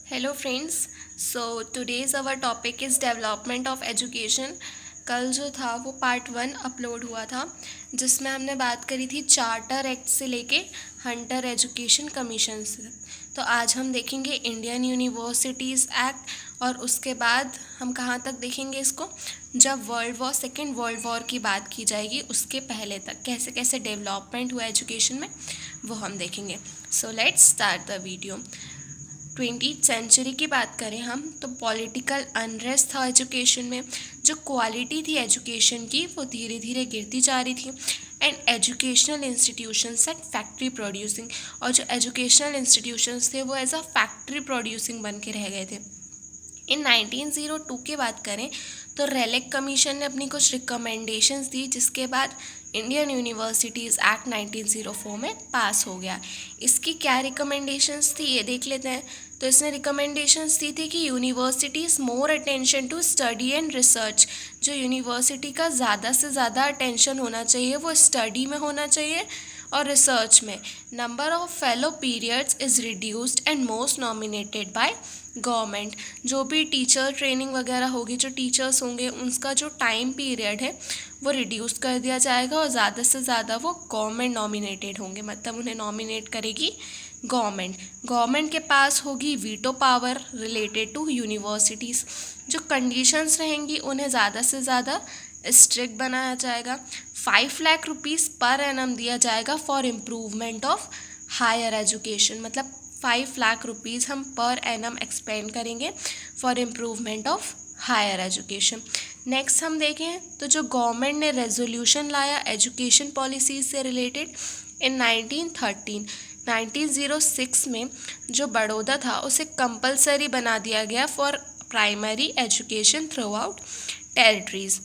Hello friends. So today's our topic is development of education. कल जो था वो पार्ट 1 अपलोड हुआ था, जिसमें हमने बात करी थी चार्टर एक्ट से लेके हंटर एजुकेशन कमीशन से। तो आज हम देखेंगे इंडियन यूनिवर्सिटीज़ एक्ट, और उसके बाद हम कहाँ तक देखेंगे इसको, जब सेकेंड वर्ल्ड वॉर की बात की जाएगी उसके पहले तक कैसे कैसे डेवलपमेंट हुआ एजुकेशन में, वो हम देखेंगे। So let's start the video. 20th century की बात करें हम तो पॉलिटिकल अनरेस्ट था एजुकेशन में। जो क्वालिटी थी एजुकेशन की वो धीरे धीरे गिरती जा रही थी। And educational institutions at factory producing, और जो एजुकेशनल इंस्टीट्यूशंस थे वो एज अ फैक्ट्री प्रोड्यूसिंग बन के रह गए थे। इन 1902 की बात करें तो रेलेक कमीशन ने अपनी कुछ रिकमेंडेशंस दी, जिसके बाद इंडियन यूनिवर्सिटीज़ एक्ट 1904 में पास हो गया। इसकी क्या रिकमेंडेशंस थी ये देख लेते हैं। तो इसने रिकमेंडेशंस दी थी कि universities more attention to study and research. जो यूनिवर्सिटी का ज़्यादा से ज़्यादा अटेंशन होना चाहिए वो स्टडी में होना चाहिए और रिसर्च में। Number of fellow periods is reduced and most nominated by government. जो भी टीचर ट्रेनिंग वगैरह होगी, जो टीचर्स होंगे उनका जो टाइम पीरियड है वो रिड्यूस कर दिया जाएगा, और ज़्यादा से ज़्यादा वो गवर्नमेंट नॉमिनेटेड होंगे, मतलब उन्हें नॉमिनेट करेगी गवर्नमेंट। गवर्नमेंट के पास होगी veto power related to universities. जो कंडीशंस रहेंगी उन्हें ज़्यादा से ज़्यादा स्ट्रिक्ट बनाया जाएगा। 5 लाख रुपीज़ पर एनम दिया जाएगा for improvement of higher education, मतलब 5 लाख रुपीज़ हम पर एनम एक्सपेंड करेंगे for improvement of higher education. Next हम देखें तो जो गवर्नमेंट ने रेजोल्यूशन लाया एजुकेशन पॉलिसी से रिलेटेड इन 1906 में, जो बड़ौदा था उसे कंपलसरी बना दिया गया for primary education throughout territories.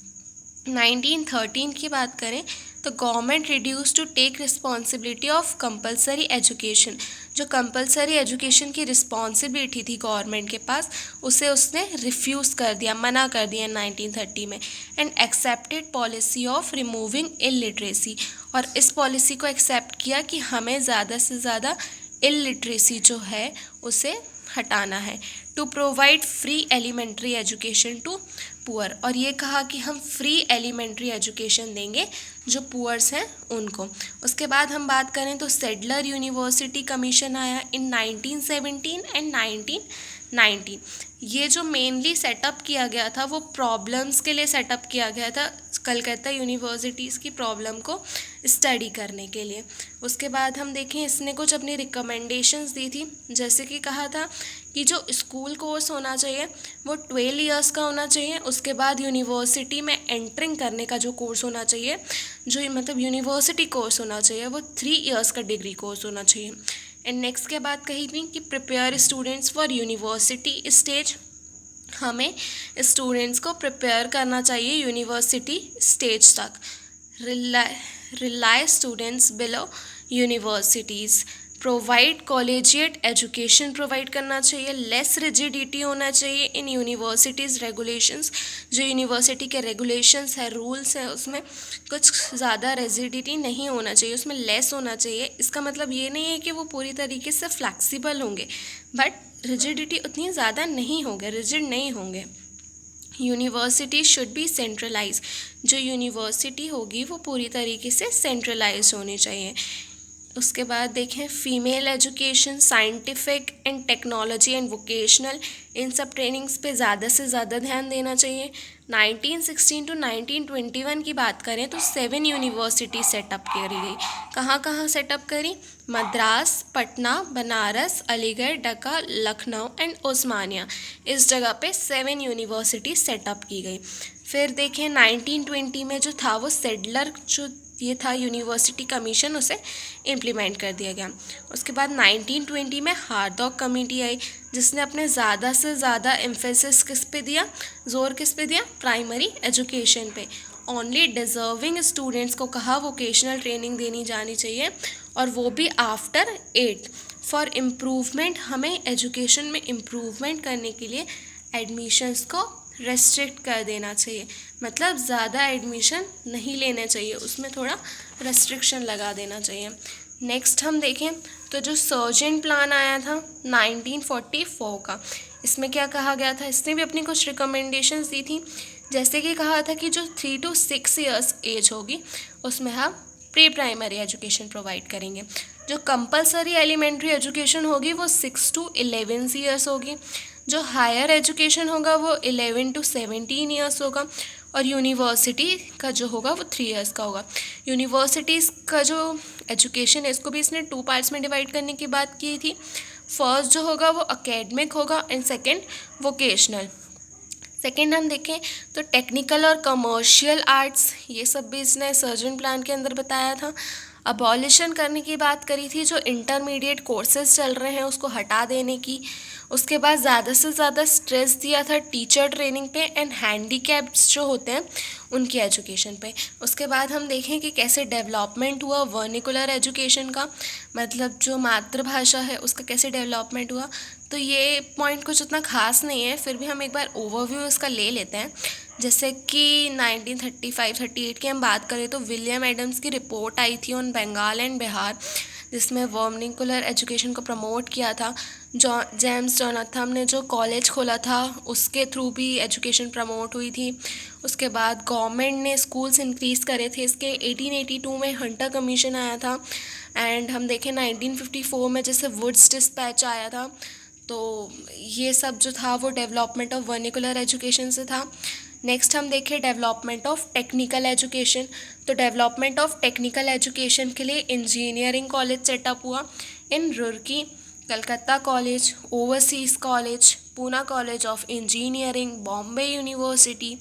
1913 की बात करें तो government reduce to take responsibility of compulsory education. जो कंपलसरी एजुकेशन की रिस्पॉन्सिबिलिटी थी गवर्नमेंट के पास, उसे उसने रिफ्यूज़ कर दिया, मना कर दिया 1930 में। And accepted policy of removing illiteracy, और इस पॉलिसी को एक्सेप्ट किया कि हमें ज़्यादा से ज़्यादा इलिटरेसी जो है उसे हटाना है। To provide free elementary education to poor, और ये कहा कि हम फ्री एलिमेंट्री एजुकेशन देंगे जो पुअर्स हैं उनको। उसके बाद हम बात करें तो सेडलर यूनिवर्सिटी कमीशन आया इन 1917 एंड 1919। ये जो मेनली सेटअप किया गया था वो प्रॉब्लम्स के लिए सेटअप किया गया था, कलकत्ता यूनिवर्सिटीज़ की प्रॉब्लम को स्टडी करने के लिए। उसके बाद हम देखें इसने कुछ अपनी रिकमेंडेशंस दी थी, जैसे कि कहा था कि जो स्कूल कोर्स होना चाहिए वो 12 इयर्स का होना चाहिए। उसके बाद यूनिवर्सिटी में एंटरिंग करने का जो कोर्स होना चाहिए, जो मतलब यूनिवर्सिटी कोर्स होना चाहिए, वो 3 इयर्स का डिग्री कोर्स होना चाहिए। एंड नेक्स्ट के बाद कही थी कि prepare students for university stage. हमें स्टूडेंट्स को प्रिपेयर करना चाहिए यूनिवर्सिटी स्टेज तक। Rely students below universities. Provide collegiate education provide करना चाहिए। लेस रिजिडिटी होना चाहिए इन यूनिवर्सिटीज़ रेगुलेशंस। जो यूनिवर्सिटी के रेगुलेशंस है, रूल्स हैं, उसमें कुछ ज़्यादा रिजिडिटी नहीं होना चाहिए, उसमें लेस होना चाहिए। इसका मतलब ये नहीं है कि वो पूरी तरीके से फ्लैक्सिबल होंगे, बट रिजिडिटी उतनी ज़्यादा नहीं होंगे, रिजिड नहीं होंगे। University should be centralize. जो यूनिवर्सिटी होगी वो पूरी तरीके से सेंट्रलाइज होनी चाहिए। उसके बाद देखें female education, scientific and technology and vocational, इन सब ट्रेनिंग्स पे ज़्यादा से ज़्यादा ध्यान देना चाहिए। 1916 टू 1921 की बात करें तो 7 यूनिवर्सिटी सेटअप करी गई। कहाँ कहाँ सेटअप करी? मद्रास, पटना, बनारस, अलीगढ़, ढाका, लखनऊ एंड ओस्मानिया। इस जगह पे 7 यूनिवर्सिटी सेटअप की गई। फिर देखें 1920 में जो था वो सेडलर जो ये था यूनिवर्सिटी कमीशन, उसे इम्प्लीमेंट कर दिया गया। उसके बाद 1920 में हार्दॉक कमेटी आई, जिसने अपने ज़्यादा से ज़्यादा एम्फेसिस किस पे दिया, जोर किस पे दिया? प्राइमरी एजुकेशन पे। ओनली डिज़र्विंग स्टूडेंट्स को कहा वोकेशनल ट्रेनिंग देनी जानी चाहिए, और वो भी आफ्टर 8। फॉर इम्प्रूवमेंट, हमें एजुकेशन में इम्प्रूवमेंट करने के लिए एडमिशन्स को रेस्ट्रिक्ट कर देना चाहिए, मतलब ज़्यादा एडमिशन नहीं लेने चाहिए, उसमें थोड़ा रेस्ट्रिक्शन लगा देना चाहिए। नेक्स्ट हम देखें तो जो सर्जन प्लान आया था 1944 का, इसमें क्या कहा गया था, इसने भी अपनी कुछ रिकमेंडेशंस दी थी। जैसे कि कहा था कि जो 3 to 6 ईयर्स एज होगी उसमें हम प्री प्राइमरी एजुकेशन प्रोवाइड करेंगे। जो कंपलसरी एलिमेंट्री एजुकेशन होगी वो 6 to 11 ईयर्स होगी। जो हायर एजुकेशन होगा वो 11 to 17 ईयर्स होगा। और यूनिवर्सिटी का जो होगा वो 3 ईयर्स का होगा। यूनिवर्सिटीज़ का जो एजुकेशन है इसको भी इसने 2 पार्ट्स में डिवाइड करने की बात की थी। फर्स्ट जो होगा वो एकेडमिक होगा एंड सेकेंड वोकेशनल। सेकेंड हम देखें तो टेक्निकल और कमर्शियल आर्ट्स, ये सब भी इसने सर्जन प्लान के अंदर बताया था। अबॉलिशन करने की बात करी थी, जो इंटरमीडिएट कोर्सेज चल रहे हैं उसको हटा देने की। उसके बाद ज़्यादा से ज़्यादा स्ट्रेस दिया था टीचर ट्रेनिंग पे एंड हैंडीकैप्स जो होते हैं उनकी एजुकेशन पे। उसके बाद हम देखें कि कैसे डेवलपमेंट हुआ वर्निकुलर एजुकेशन का, मतलब जो मातृभाषा है उसका कैसे डेवलपमेंट हुआ। तो ये पॉइंट कुछ उतना खास नहीं है, फिर भी हम एक बार ओवरव्यू इसका ले लेते हैं। जैसे कि 1935-38 की हम बात करें तो विलियम एडम्स की रिपोर्ट आई थी ऑन बंगाल एंड बिहार, जिसमें वर्निकुलर एजुकेशन को प्रमोट किया था। जेम्स जोनाथन ने जो कॉलेज खोला था उसके थ्रू भी एजुकेशन प्रमोट हुई थी। उसके बाद गवर्नमेंट ने स्कूल्स इंक्रीज़ करे थे इसके। 1882 में हंटर कमीशन आया था एंड हम देखें 1954 में जैसे वुड्स डिस्पैच आया था। तो ये सब जो था वो डेवलपमेंट ऑफ वर्निकुलर एजुकेशन से था। नेक्स्ट हम देखें डेवलपमेंट ऑफ टेक्निकल एजुकेशन। तो डेवलपमेंट ऑफ टेक्निकल एजुकेशन के लिए इंजीनियरिंग कॉलेज सेटअप हुआ in Roorkee, Calcutta college, overseas college, Poona college of engineering, Bombay university,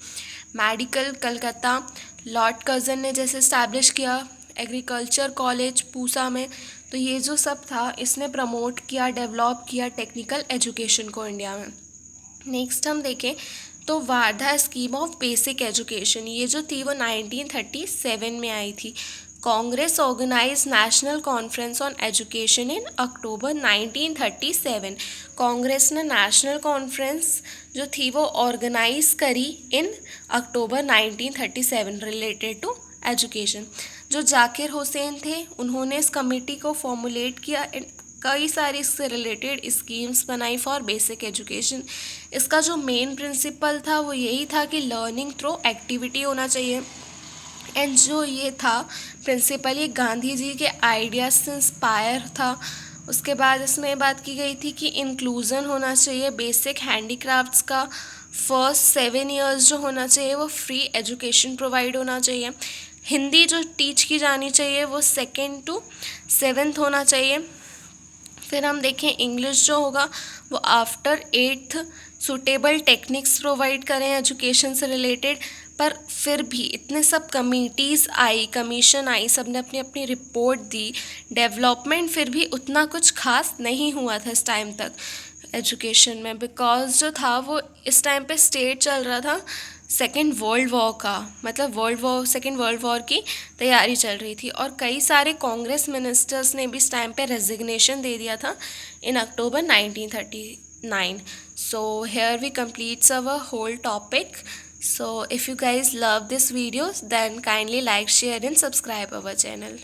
medical Calcutta. Lord Curzon ने जैसे इस्टेब्लिश किया एग्रीकल्चर कॉलेज पूसा में। तो ये जो सब था इसने प्रमोट किया, डेवलप किया टेक्निकल एजुकेशन को इंडिया में। नेक्स्ट हम देखें तो Wardha scheme of basic education, ये जो थी वो 1937 में आई थी। Congress organise national conference on education in October 1937। Congress ने नेशनल कॉन्फ्रेंस जो थी वो ऑर्गेनाइज करी in October 1937 related to education. जो जाकिर हुसैन थे उन्होंने इस कमेटी को फॉर्मुलेट किया, कई सारी इससे रिलेटेड स्कीम्स बनाई फॉर बेसिक एजुकेशन। इसका जो मेन प्रिंसिपल था वो यही था कि लर्निंग थ्रू एक्टिविटी होना चाहिए। एंड जो ये था प्रिंसिपल ये गांधी जी के आइडियाज से इंस्पायर था। उसके बाद इसमें बात की गई थी कि इंक्लूज़न होना चाहिए बेसिक हैंडीक्राफ्ट्स का। फर्स्ट 7 ईयर्स जो होना चाहिए वो फ्री एजुकेशन प्रोवाइड होना चाहिए। हिंदी जो टीच की जानी चाहिए वो 2nd to 7th होना चाहिए। फिर हम देखें इंग्लिश जो होगा वो after 8th suitable techniques provide करें एजुकेशन से रिलेटेड। पर फिर भी इतने सब कमिटीज़ आई, कमीशन आई, सब ने अपनी अपनी रिपोर्ट दी, डेवलपमेंट फिर भी उतना कुछ खास नहीं हुआ था इस टाइम तक एजुकेशन में। बिकॉज जो था वो इस टाइम पे स्टेट चल रहा था सेकेंड वर्ल्ड वॉर का, मतलब सेकेंड वर्ल्ड वॉर की तैयारी चल रही थी। और कई सारे कांग्रेस मिनिस्टर्स ने भी इस टाइम पे रेजिग्नेशन दे दिया था इन अक्टूबर 1939। So here we completes our whole topic. So if you guys love this videos then kindly like, share and subscribe our channel.